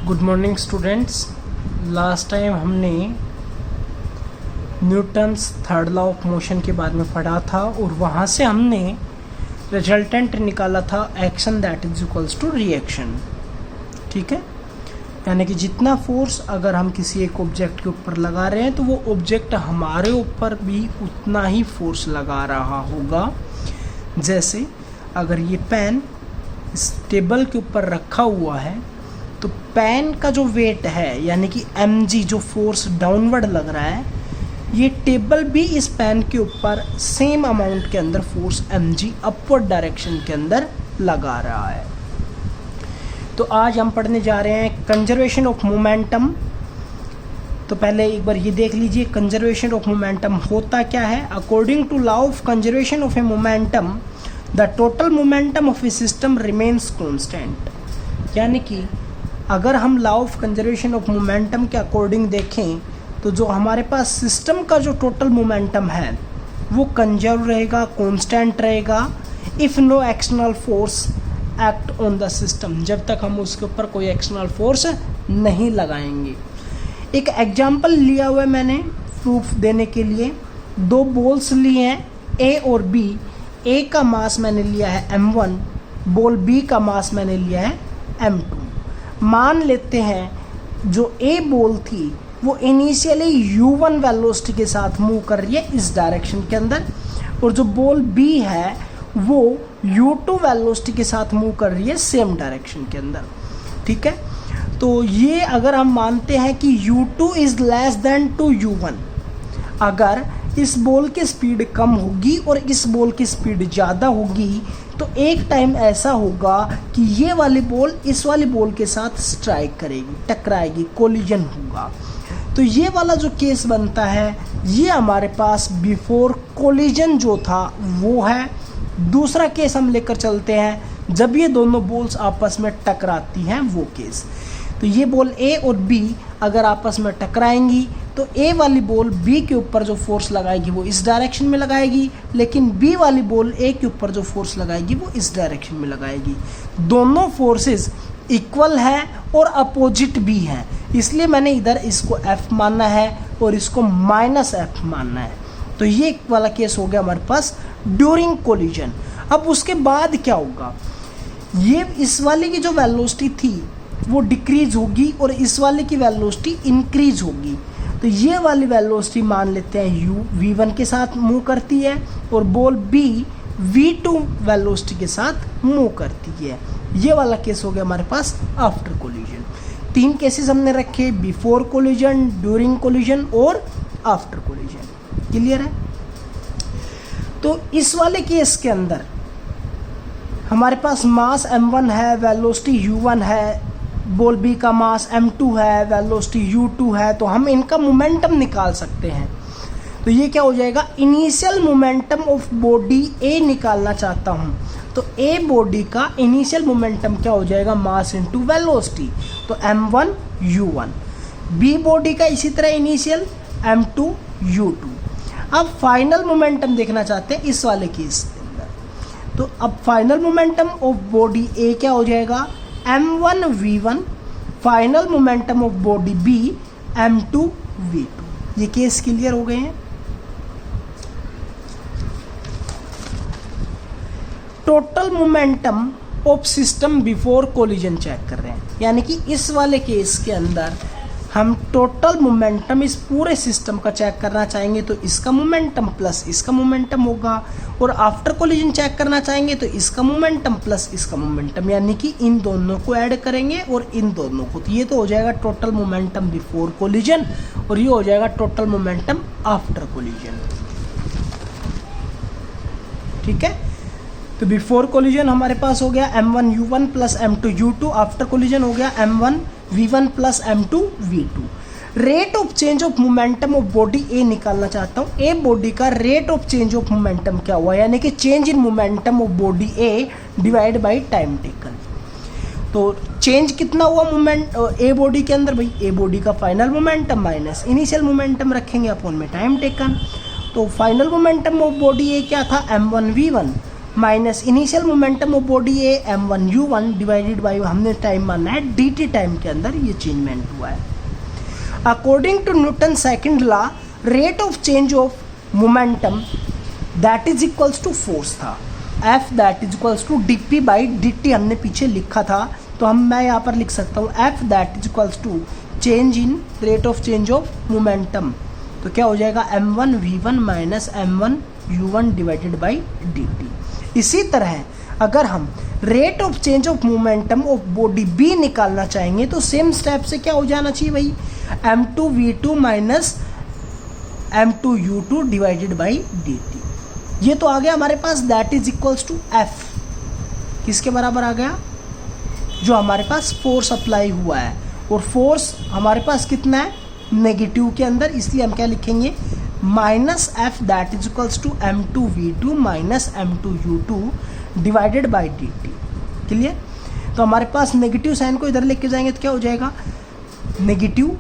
Good morning students. Last time हमने Newton's third law of motion के बारे में पढ़ा था और वहाँ से हमने रिजल्टेंट निकाला था action that is equals to reaction. ठीक है, यानी कि जितना फोर्स अगर हम किसी एक ऑब्जेक्ट के ऊपर लगा रहे हैं तो वो ऑब्जेक्ट हमारे ऊपर भी उतना ही फोर्स लगा रहा होगा। जैसे अगर ये पेन इस टेबल के ऊपर रखा हुआ है तो पेन का जो वेट है यानी कि mg जो फोर्स डाउनवर्ड लग रहा है, ये टेबल भी इस पेन के ऊपर सेम अमाउंट के अंदर फोर्स mg अपवर्ड डायरेक्शन के अंदर लगा रहा है। तो आज हम पढ़ने जा रहे हैं कंजर्वेशन ऑफ मोमेंटम। तो पहले एक बार ये देख लीजिए कंजर्वेशन ऑफ मोमेंटम होता क्या है। According to law of conservation of a momentum the total momentum of a system remains constant. यानी कि अगर हम law of conservation of momentum के अकॉर्डिंग देखें तो जो हमारे पास सिस्टम का जो टोटल मोमेंटम है वो कंजर्व रहेगा, कांस्टेंट रहेगा if no external force act on the system, जब तक हम उसके ऊपर कोई एक्सटर्नल फोर्स नहीं लगाएंगे। एक एग्जांपल लिया हुआ है मैंने प्रूफ देने के लिए। दो बॉल्स लिए हैं ए और बी। ए का मास मैंने लिया है m1, बॉल बी का मास मैंने लिया है m2। मान लेते हैं जो ए बॉल थी वो इनिशियली u1 वेलोसिटी के साथ मूव कर रही है इस डायरेक्शन के अंदर, और जो बॉल बी है वो u2 वेलोसिटी के साथ मूव कर रही है सेम डायरेक्शन के अंदर। ठीक है, तो ये अगर हम मानते हैं कि u2 is less than to u1, अगर इस बॉल की स्पीड कम होगी और इस बॉल की स्पीड ज़्यादा होगी तो एक टाइम ऐसा होगा कि ये वाली बॉल इस वाली बॉल के साथ स्ट्राइक करेगी, टकराएगी, कोलिजन होगा। तो ये वाला जो केस बनता है ये हमारे पास बिफोर कोलिजन जो था वो है। दूसरा केस हम लेकर चलते हैं जब ये दोनों बॉल्स आपस में टकराती हैं वो केस। तो ये बॉल ए और बी अगर आपस में टकराएंगी तो ए वाली बॉल बी के ऊपर जो फोर्स लगाएगी वो इस डायरेक्शन में लगाएगी, लेकिन बी वाली बॉल ए के ऊपर जो फोर्स लगाएगी वो इस डायरेक्शन में लगाएगी। दोनों फोर्सेस इक्वल है और अपोजिट भी हैं, इसलिए मैंने इधर इसको F मानना है और इसको -F मानना है। तो ये वाला केस हो गया हमारे पास ड्यूरिंग कोलिजन। अब उसके बाद क्या होगा, ये इस वाले की जो वेलोसिटी थी वो डिक्रीज होगी और इस वाले की वेलोसिटी इंक्रीज होगी। तो ये वाली वेलोसिटी मान लेते हैं u v1 के साथ मूव करती है और बॉल b v2 वेलोसिटी के साथ मूव करती है। ये वाला केस हो गया हमारे पास आफ्टर कोलिजन। तीन केसेस हमने रखे, बिफोर कोलिजन, ड्यूरिंग कोलिजन और आफ्टर कोलिजन। क्लियर है? तो इस वाले केस के अंदर हमारे पास मास m1 है, वेलोसिटी u1 है, बॉल बी का मास m2 है, वेलोसिटी u2 है, तो हम इनका मोमेंटम निकाल सकते हैं। तो ये क्या हो जाएगा, initial momentum of body A निकालना चाहता हूँ तो ए बॉडी का इनिशियल मोमेंटम क्या हो जाएगा, मास इनटू वेलोसिटी, तो m1 u1। बी बॉडी का इसी तरह इनिशियल m2 u2। अब फाइनल मोमेंटम देखना चाहते हैं इस वाले केस के अंदर। तो अब फाइनल मोमेंटम ऑफ बॉडी ए क्या हो जाएगा, m1 v1, final momentum of body b m2 v2। ये केस क्लियर हो गए हैं। Total momentum of system before collision check कर रहे हैं, यानी कि इस वाले केस के अंदर हम टोटल मोमेंटम इस पूरे सिस्टम का चेक करना चाहेंगे तो इसका मोमेंटम प्लस इसका मोमेंटम होगा, और आफ्टर कोलिजन चेक करना चाहेंगे तो इसका मोमेंटम प्लस इसका मोमेंटम, यानी कि इन दोनों को ऐड करेंगे और इन दोनों को। तो ये तो हो जाएगा टोटल मोमेंटम बिफोर कोलिजन और ये हो जाएगा टोटल मोमेंटम आफ्टर कोलिजन। ठीक है, तो बिफोर कोलिजन हमारे पास हो गया m1 u1 plus m2 u2, after collision हो गया m1 v1 plus m2 v2। Rate of change of momentum of body A निकालना चाहता हूँ। ए बॉडी का rate of change of momentum क्या हुआ, यानी कि change in momentum of body A divide by time taken. तो चेंज कितना हुआ मोमेंट ए बॉडी के अंदर, भाई ए बॉडी का final momentum minus initial momentum रखेंगे अपॉन में टाइम टेकन। तो फाइनल मोमेंटम ऑफ बॉडी ए क्या था, m1 v1 minus initial momentum of body A m1u1 divided by हमने टाइम माना है dt टाइम के अंदर ये चेंजमेंट हुआ है। According to Newton second law rate of change of momentum that is equals to force था, F that is equals to dp by dt हमने पीछे लिखा था, तो मैं यहाँ पर लिख सकता हूँ F that is equals to change in rate of change of momentum. तो क्या हो जाएगा m1v1 minus m1u1 divided by dt। इसी तरह अगर हम rate of change of momentum of body B निकालना चाहेंगे तो सेम स्टेप से क्या हो जाना चाहिए भाई, m2v2 minus m2u2 divided by dt। ये तो आ गया हमारे पास that is equals to F, किसके बराबर आ गया, जो हमारे पास फोर्स अप्लाई हुआ है, और फोर्स हमारे पास कितना है नेगेटिव के अंदर, इसलिए हम क्या लिखेंगे minus F that is equals to m2v2 minus m2u2 divided by dt। Clear. तो हमारे पास नेगेटिव साइन को इधर लेके जाएंगे तो क्या हो जाएगा, नेगेटिव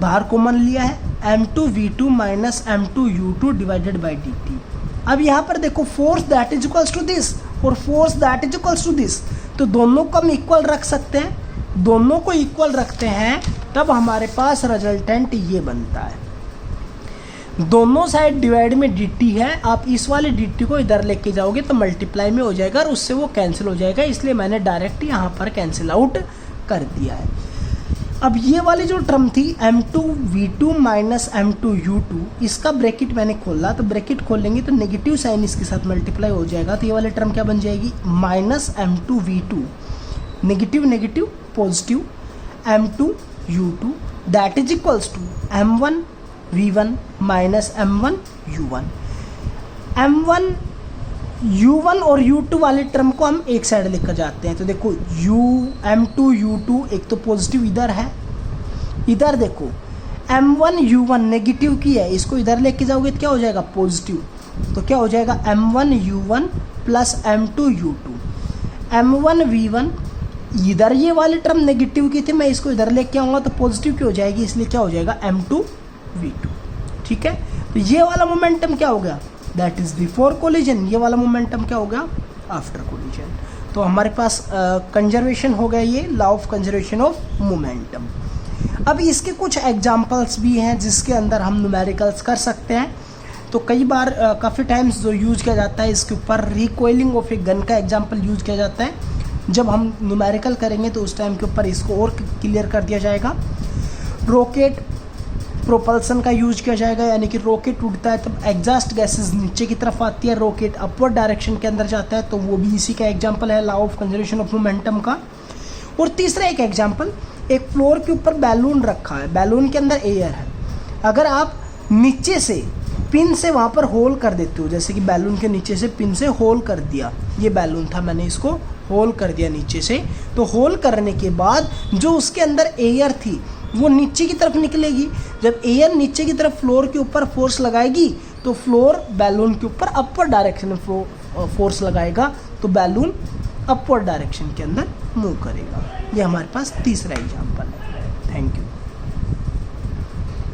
बाहर कॉमन लिया है m2v2 minus m2u2 divided by dt। अब यहाँ पर देखो force that is equals to this और force that is equals to this, तो दोनों को हम इक्वल रख सकते हैं, दोनों को इक्वल रखते हैं तब हमारे पास रिजल्टेंट ये बनता है। दोनों साइड डिवाइड में dt है, आप इस वाले dt को इधर लेके जाओगे तो मल्टीप्लाई में हो जाएगा और उससे वो कैंसिल हो जाएगा, इसलिए मैंने डायरेक्ट यहाँ पर कैंसिल आउट कर दिया है। अब ये वाली जो टर्म थी m2v2 माइनस m2u2, इसका ब्रैकेट मैंने खोला, तो ब्रैकेट खोलेंगे तो नेगेटिव साइन इसके साथ मल्टीप्लाई हो जाएगा, तो ये वाली टर्म क्या बन जाएगी minus m2v2 negative negative positive m2u2 that is equals to m1v1 minus m1u1। m1u1 और u2 वाले टर्म को हम एक साइड लेकर जाते हैं, तो देखो m2u2 एक तो पॉजिटिव इधर है, इधर देखो m1u1 नेगेटिव की है, इसको इधर लेके जाओगे तो क्या हो जाएगा पॉजिटिव, तो क्या हो जाएगा m1u1 प्लस m2u2। m1v1 इधर ये वाली टर्म नेगेटिव की थी, मैं इसको इधर लेके आऊँगा तो पॉजिटिव की हो जाएगी, इसलिए क्या हो जाएगा m2v2। ठीक है, तो ये वाला मोमेंटम क्या हो गया दैट इज बिफोर कोलिजन, ये वाला मोमेंटम क्या हो गया आफ्टर कोलिजन। तो हमारे पास कंजर्वेशन हो गया, ये law of conservation of momentum. अब इसके कुछ एग्जांपल्स भी हैं जिसके अंदर हम न्यूमेरिकल्स कर सकते हैं। तो कई बार काफ़ी टाइम्स जो यूज किया जाता है इसके ऊपर रिकॉइलिंग ऑफ ए गन का एग्जांपल यूज किया जाता है। जब हम न्यूमेरिकल करेंगे तो उस टाइम के ऊपर इसको और क्लियर कर दिया जाएगा। रॉकेट प्रोपल्सन का यूज किया जाएगा, यानी कि रॉकेट उड़ता है तब एग्जॉस्ट गैसेस नीचे की तरफ आती है, रॉकेट अपवर्ड डायरेक्शन के अंदर जाता है, तो वो भी इसी का एग्जांपल है law of conservation of momentum का। और तीसरा एक एग्जांपल, एक फ्लोर के ऊपर बैलून रखा है, बैलून के अंदर एयर है, अगर आप नीचे से पिन से वहाँ पर होल कर देते हो, जैसे कि बैलून के नीचे से पिन से होल कर दिया, ये बैलून था मैंने इसको होल कर दिया नीचे से, तो होल करने के बाद जो उसके अंदर एयर थी वो नीचे की तरफ निकलेगी। जब एयर नीचे की तरफ फ्लोर के ऊपर फोर्स लगाएगी तो फ्लोर बैलून के ऊपर अपवर्ड डायरेक्शन में फोर्स लगाएगा, तो बैलून अपवर्ड डायरेक्शन के अंदर मूव करेगा। ये हमारे पास तीसरा एग्जांपल है। Thank you.